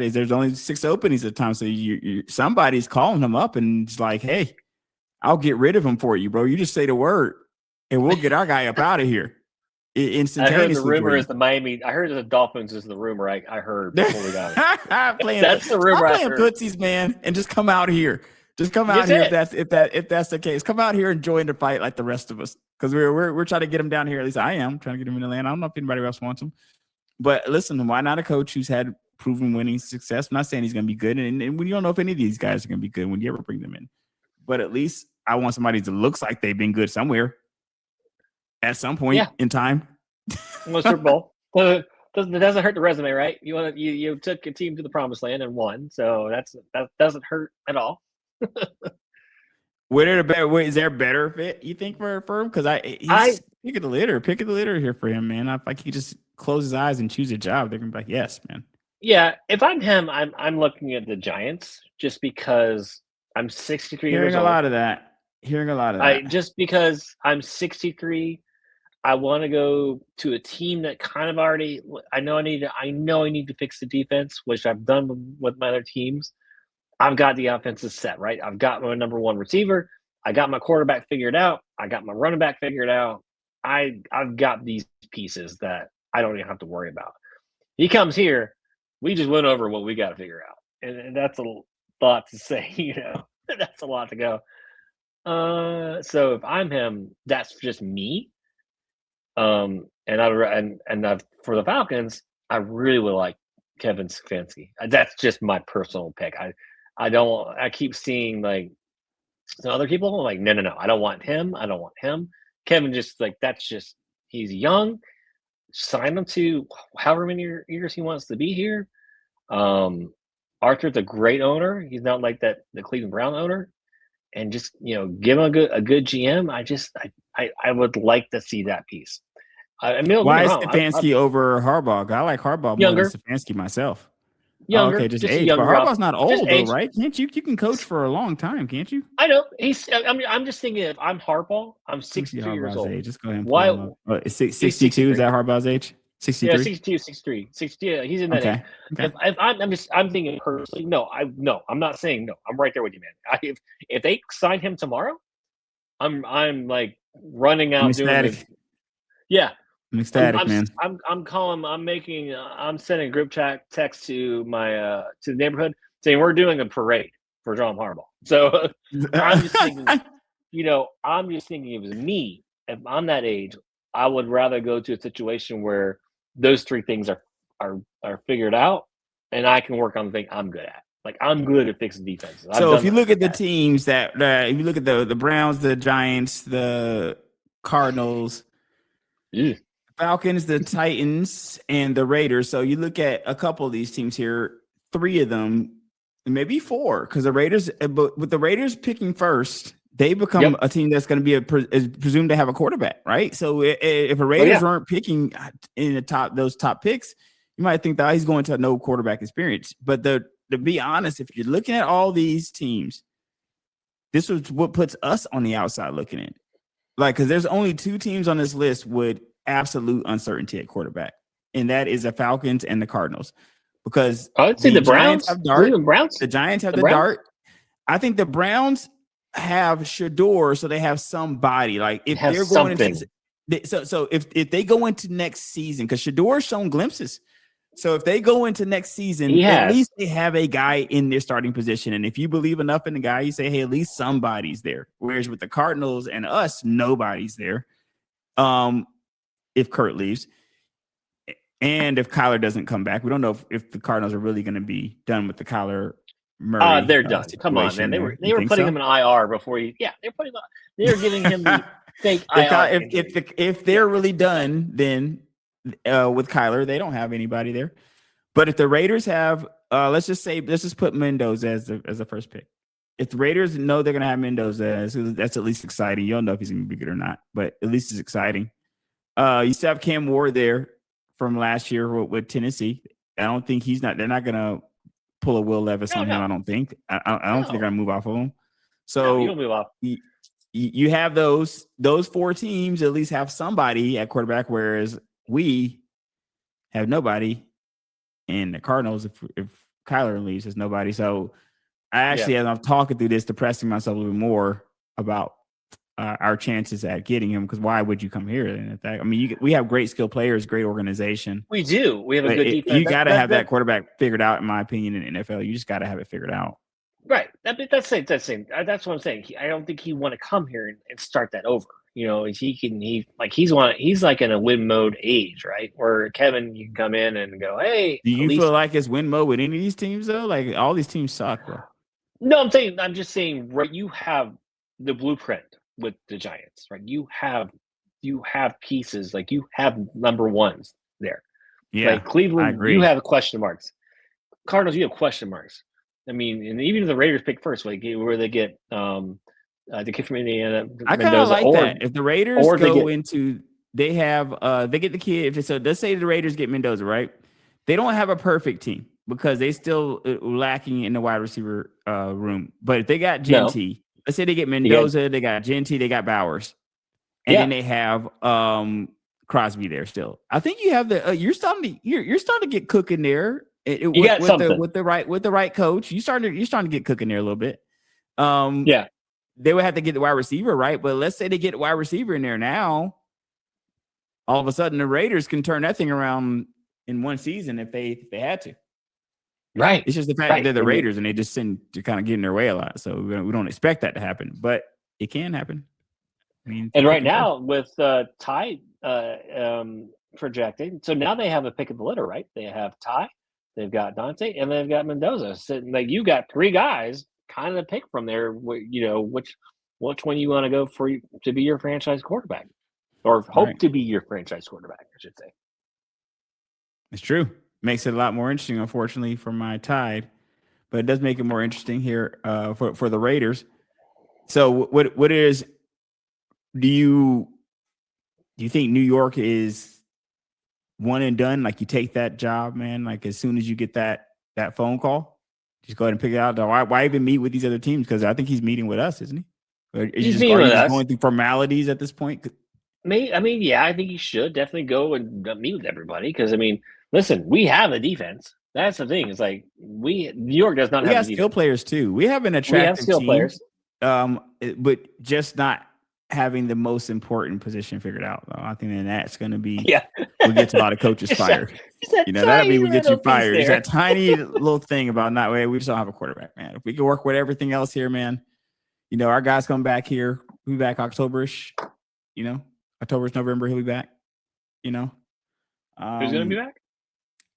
is there's only 6 openings at a time. So somebody's calling him up and it's like, hey, I'll get rid of him for you, bro. You just say the word and we'll get our guy up out of here I heard the instantaneously for rumor you. is the Miami. I heard the Dolphins is the rumor. I heard before we got it. That's the rumor. I'm playing footsies, man, and just come out here. Just come out here if that's the case. Come out here and join the fight like the rest of us, because we're trying to get him down here. At least I am trying to get him in Atlanta. I don't know if anybody else wants him, but listen, why not a coach who's had proven winning success? I'm not saying he's going to be good, and when you don't know if any of these guys are going to be good when you ever bring them in, but at least I want somebody that looks like they've been good somewhere at some point in time. Super Bowl. It doesn't hurt the resume, right? You took a team to the promised land and won, so that doesn't hurt at all. Is there a better fit you think for him? Because he's picking the litter here for him, man. If he just close his eyes and choose a job, they're gonna be like, yes, man. Yeah, if I'm him, I'm looking at the Giants just because I'm 63 years old. Hearing a lot of that. Just because I'm 63, I want to go to a team that kind of already. I know I need to fix the defense, which I've done with my other teams. I've got the offensive set, right? I've got my number one receiver. I got my quarterback figured out. I got my running back figured out. I've got these pieces that I don't even have to worry about. He comes here, we just went over what we got to figure out, and that's a lot to say. That's a lot to go. So if I'm him, that's just me. For the Falcons, I really would like Kevin Stefanski. That's just my personal pick. I keep seeing like some other people like, no, I don't want him. Kevin he's young. Sign him to however many years he wants to be here. Arthur's a great owner. He's not like the Cleveland Brown owner. And just, give him a good GM. I would like to see that piece. Why is Stefanski over Harbaugh? I like Harbaugh more than Stefanski myself. Younger, okay, just age. But Harbaugh's not old though, right? Can't you can coach for a long time, can't you? I know. I'm just thinking if I'm Harbaugh, I'm 63 years old. Age. Just go ahead and pull him up. 62 is that Harbaugh's age? 63? Yeah, 62, 63. 60, yeah, he's in that age. Okay. I'm thinking personally, I'm not saying no. I'm right there with you, man. If they sign him tomorrow, I'm like running out doing this. Yeah. I'm ecstatic, man. I'm sending a group chat text to my to the neighborhood saying we're doing a parade for John Harbaugh. So I'm just thinking, if it was me, if I'm that age, I would rather go to a situation where those three things are figured out, and I can work on the thing I'm good at. Like I'm good at fixing defenses. So if you look at the teams that if you look at the Browns, the Giants, the Cardinals. Yeah. Falcons, the Titans, and the Raiders. So you look at a couple of these teams here, 3 of them, maybe 4, because the Raiders, but with the Raiders picking first, they become a team that's going to be is presumed to have a quarterback, right? So if the Raiders weren't picking in those top picks, you might think that he's going to have no quarterback experience. But to be honest, if you're looking at all these teams, this is what puts us on the outside looking in. Like, because there's only 2 teams on this list with absolute uncertainty at quarterback, and that is the Falcons and the Cardinals. Because I would say the Browns have dart. The Giants have the dart. I think the Browns have Shador, so they have somebody. Like if they're going into if they go into next season, because Shador's shown glimpses. So if they go into next season, at least they have a guy in their starting position. And if you believe enough in the guy, you say, hey, at least somebody's there. Whereas with the Cardinals and us, nobody's there. If Kurt leaves and if Kyler doesn't come back, we don't know if the Cardinals are really going to be done with the Kyler Murray. They're done. Come on, man. They were putting him in IR before they're giving him the fake IR. If they're really done, then with Kyler, they don't have anybody there. But if the Raiders have, let's just put Mendoza as the first pick. If the Raiders know they're going to have Mendoza, that's at least exciting. You don't know if he's going to be good or not, but at least it's exciting. You still have Cam Ward there from last year with Tennessee. I don't think they're not going to pull a Will Levis on him. I don't think. I don't think they're going to move off of him. So you don't move off. You have those 4 teams at least have somebody at quarterback, whereas we have nobody. And the Cardinals, if Kyler leaves, there's nobody. So I actually, as I'm talking through this, depressing myself a little bit more about our chances at getting him. Because why would you come here? And I mean, we have great skill players, great organization. We do. We have a good defense. You got to have that quarterback figured out, in my opinion, in the NFL. You just got to have it figured out. Right. That's what I'm saying. I don't think he want to come here and start that over. You know, he's like in a win mode age, right? Where Kevin, you can come in and go, hey. Do you feel like it's win mode with any of these teams though? Like all these teams suck, bro. No, I'm just saying, right? You have the blueprint with the Giants, right? You have pieces, like you have number ones there. Yeah, like Cleveland, you have question marks. Cardinals, you have question marks. I mean, and even if the Raiders pick first, like where they get the kid from Indiana, I kind of like that. If the Raiders they get the kid. So let's say the Raiders get Mendoza, right? They don't have a perfect team because they still lacking in the wide receiver room. But if they got Genty, let's say they get Mendoza, they got Genty, they got Bowers, and then they have Crosby there still. I think you have you're starting to get cooking there. With the right coach, you're starting to get cooking there a little bit. They would have to get the wide receiver right, but let's say they get the wide receiver in there now. All of a sudden, the Raiders can turn that thing around in one season if they had to. Right. It's just the fact that they're the Raiders and they just tend to kind of get in their way a lot. So we don't expect that to happen, but it can happen. I mean, and right now with Ty projecting, so now they have a pick of the litter, right? They have Ty. They've got Dante and they've got Mendoza sitting. Like you got three guys kind of pick from there. You know which one you want to go for to be your franchise quarterback, or hope to be your franchise quarterback, I should say. It's true. Makes it a lot more interesting, unfortunately, for my Tide, but it does make it more interesting here for the Raiders. So, what is? Do you think New York is one and done? Like you take that job, man. Like as soon as you get that phone call, just go ahead and pick it out. Why even meet with these other teams? Because I think he's meeting with us, isn't he? He's meeting with us. Going through formalities at this point. I mean, yeah, I think he should definitely go and meet with everybody. Because I mean, listen, we have a defense. That's the thing. It's like New York does not have. We have skill players too. We have an attractive skill players, but just not having the most important position figured out. Though. I think then that's going to be we get a lot of coaches fired. That'd be we get you fired. It's that tiny little thing about not way. We just don't have a quarterback, man. If we can work with everything else here, man. Our guys come back here. We'll be back October-ish. October-ish, November. He'll be back. Who's going to be back?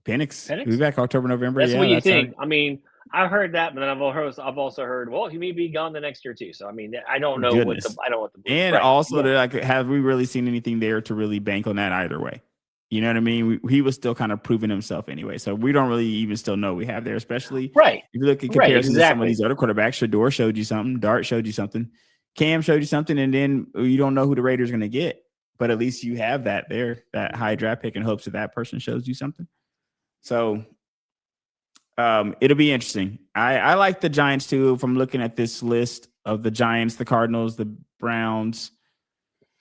Penix. He'll be back October, November. That's what you think. I mean, I've heard that, but then I've also heard, well, he may be gone the next year too. So I mean, I don't know what the and also have we really seen anything there to really bank on that either way? You know what I mean? He was still kind of proving himself anyway, so we don't really even still know we have there, especially if you look at comparison to some of these other quarterbacks. Shador showed you something, Dart showed you something, Cam showed you something, and then you don't know who the Raiders are going to get, but at least you have that there, that high draft pick in hopes that person shows you something. So. It'll be interesting. I like the Giants too. From looking at this list of the Giants, the Cardinals, the Browns,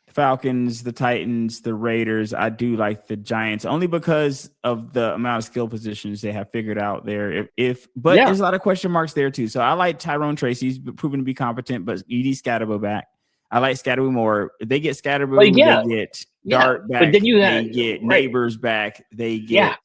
the Falcons, the Titans, the Raiders, I do like the Giants only because of the amount of skill positions they have figured out there. But there's a lot of question marks there too. So I like Tyrone Tracy. He's proven to be competent, but you need Scatterbo back. I like Scatterbo more. If they get Scatterbo, they get Dart back. But then they get Neighbors back. They get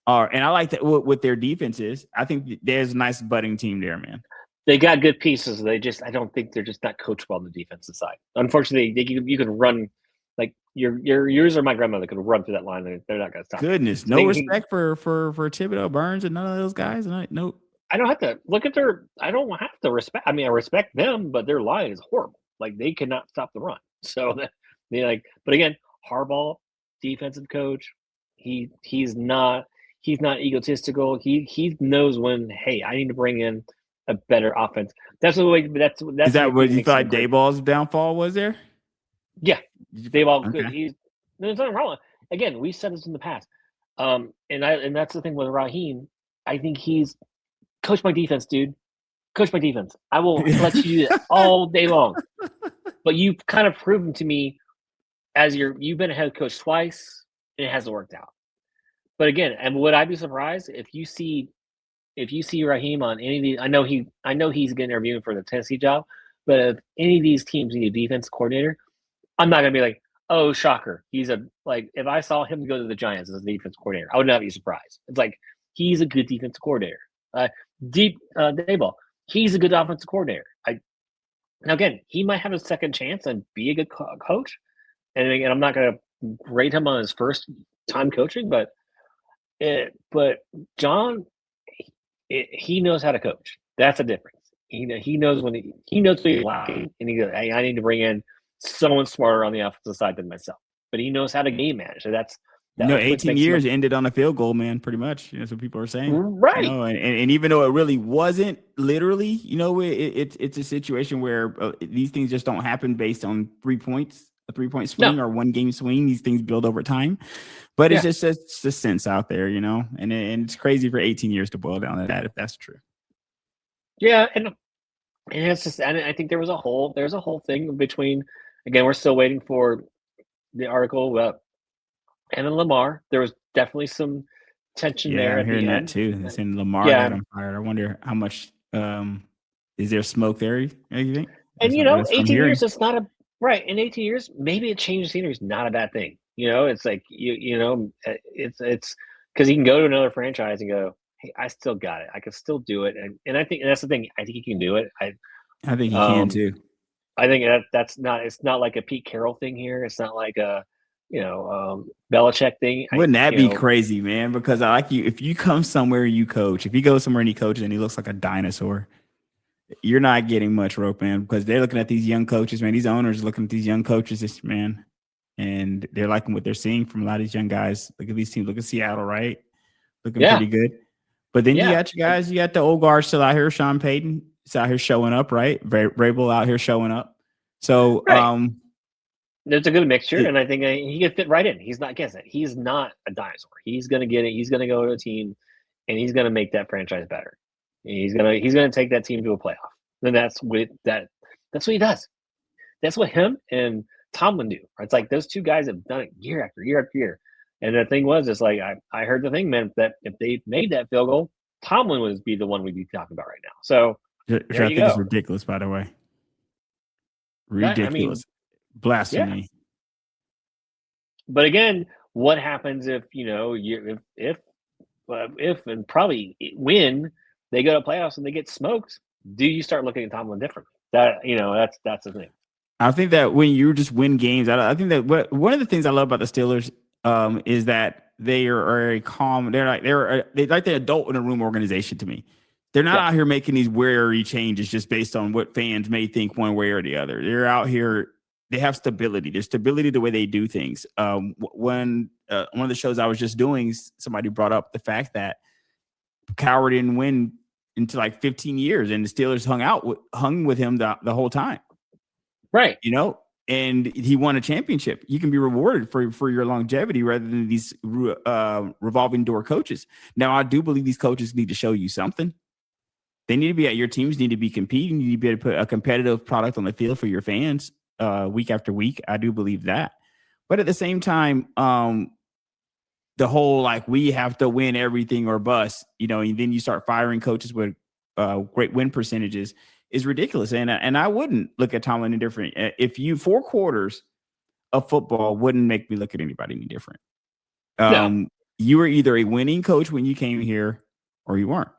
and I like that what their defense is. I think there's a nice budding team there, man. They got good pieces. I don't think they're just not coachable on the defensive side. Unfortunately, you can run like yours or my grandmother could run through that line. They're not going to stop. Goodness, no respect for Thibodeau, Burns, and none of those guys. No, I don't have to look at their. I don't have to respect. I mean, I respect them, but their line is horrible. Like they cannot stop the run. So they like. But again, Harbaugh, defensive coach, he's not. He's not egotistical. He knows when, hey, I need to bring in a better offense. That's the way. That's is that what you thought Dayball's downfall was there? Yeah, Dayball. Okay. There's nothing wrong. Again, we said this in the past, and that's the thing with Raheem. I think he's coach my defense, dude. Coach my defense. I will let you do that all day long. But you've kind of proven to me you've been a head coach twice, and it hasn't worked out. But again, and would I be surprised if you see Raheem on any of these? I know he's getting interviewed for the Tennessee job, but if any of these teams need a defense coordinator, I'm not gonna be like, oh, shocker. If I saw him go to the Giants as a defense coordinator, I would not be surprised. It's like he's a good defense coordinator. Dayball, he's a good offensive coordinator. Now again, he might have a second chance and be a good coach. And again, I'm not gonna rate him on his first time coaching, but John, he knows how to coach. That's a difference. He knows when he knows what he's lacking, and he goes, "Hey, I need to bring in someone smarter on the offensive side than myself." But he knows how to game manage. So that's 18 years ended on a field goal, man. Pretty much, that's what people are saying, right? And even though it really wasn't literally, it's a situation where these things just don't happen based on 3 points, a 3-point swing or 1 game swing. These things build over time, but it's just a sense out there, and it's crazy for 18 years to boil down to that if that's true. Yeah, and it's just, and I think there's a whole thing between. Again, we're still waiting for the article about and then Lamar. There was definitely some tension there. I'm hearing that too. They're saying Lamar got him fired. I wonder how much is there smoke there? You think? And 18 years is not a right. In 18 years, maybe a change of scenery is not a bad thing. It's like it's because he can go to another franchise and go, hey, I still got it. I can still do it. And I think that's the thing. I think he can do it. I think he can too. I think that's not. It's not like a Pete Carroll thing here. It's not like a Belichick thing. Wouldn't that be crazy, man? Because I like you. If you come somewhere you coach, if you go somewhere and he coaches and he looks like a dinosaur, you're not getting much rope, man. Because they're looking at these young coaches, man. These owners are looking at these young coaches, man, and they're liking what they're seeing from a lot of these young guys. Look at these teams. Look at Seattle, right? Looking pretty good. But then you got your guys. You got the old guard still out here. Sean Payton is out here showing up, right? Vrabel out here showing up. So, it's a good mixture, and I think he could fit right in. He's not a dinosaur. He's going to get it. He's going to go to a team, and he's going to make that franchise better. He's going to take that team to a playoff. And that's what he does. That's what him and Tomlin do. It's like those two guys have done it year after year after year. And the thing was, it's like I heard the thing meant that if they made that field goal, Tomlin would be the one we'd be talking about right now. So I think it's ridiculous, by the way. Ridiculous. Blasphemy. Yeah. But again, what happens if and probably when they go to playoffs and they get smoked? Do you start looking at Tomlin differently? That's the thing. I think that when you just win games, I think that one of the things I love about the Steelers is that they are very calm. They're like the adult in a room organization to me. They're not out here making these wary changes just based on what fans may think one way or the other. They're out here. They have stability. There's stability the way they do things. When one of the shows I was just doing, somebody brought up the fact that Cowher didn't win until like 15 years, and the Steelers hung with him the whole time. Right. And he won a championship. You can be rewarded for your longevity rather than these revolving door coaches. Now, I do believe these coaches need to show you something. They need to be your teams need to be competing. You need to be able to put a competitive product on the field for your fans week after week. I do believe that. But at the same time, the whole we have to win everything or bust, and then you start firing coaches with great win percentages is ridiculous. And I wouldn't look at Tomlin any different. If 4 quarters of football wouldn't make me look at anybody any different. You were either a winning coach when you came here or you weren't.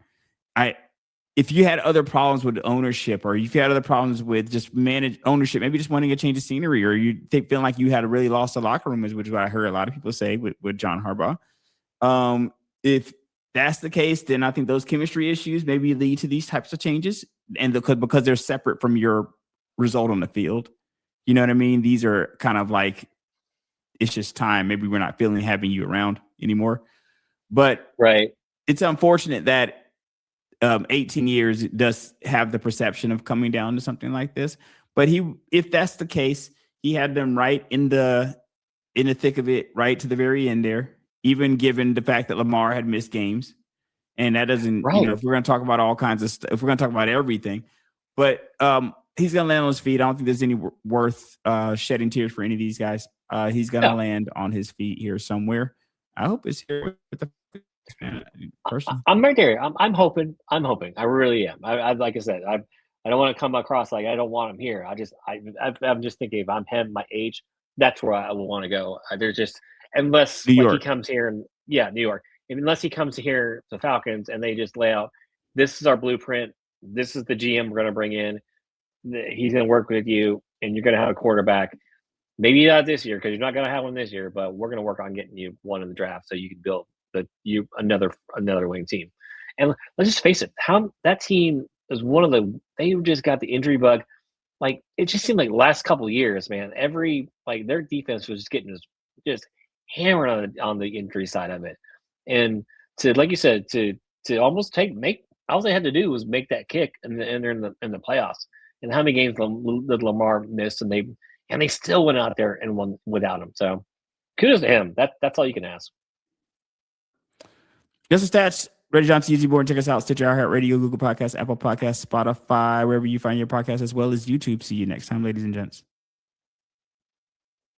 If you had other problems with ownership, or if you had other problems with just manage ownership, maybe just wanting a change of scenery, or you feeling like you had really lost the locker room, which is what I heard a lot of people say with John Harbaugh. If that's the case, then I think those chemistry issues maybe lead to these types of changes, and because they're separate from your result on the field. You know what I mean? These are kind of like, it's just time. Maybe we're not feeling having you around anymore. But it's unfortunate that 18 years does have the perception of coming down to something like this. But if that's the case, he had them right in the thick of it, right to the very end there, even given the fact that Lamar had missed games. And that doesn't, if we're going to talk about all kinds of stuff, if we're going to talk about everything, but he's going to land on his feet. I don't think there's any worth shedding tears for any of these guys. He's going to land on his feet here somewhere. I hope it's here with the personally. I'm right there. I'm hoping. I really am. I like I said, I don't want to come across like I don't want him here. I'm just thinking if I'm him, my age, that's where I will want to go. There's just unless New like York. he comes here and New York. Unless he comes here to Falcons and they just lay out, this is our blueprint. This is the GM we're going to bring in. He's going to work with you, and you're going to have a quarterback. Maybe not this year because you're not going to have one this year, but we're going to work on getting you one in the draft so you can build another winning team. And let's just face it, how that team is one of they just got the injury bug. Like it just seemed like last couple of years, man. Their defense was just getting just hammered on the injury side of it, and to like you said to almost make all they had to do was make that kick and they're in the playoffs. And how many games did Lamar miss and they still went out there and won without him. So kudos to him. That's all you can ask. Just the stats. Reggie Johnson, Easy Board. Check us out. Stitcher, iHeartRadio, Google Podcasts, Apple Podcasts, Spotify, wherever you find your podcast, as well as YouTube. See you next time, ladies and gents.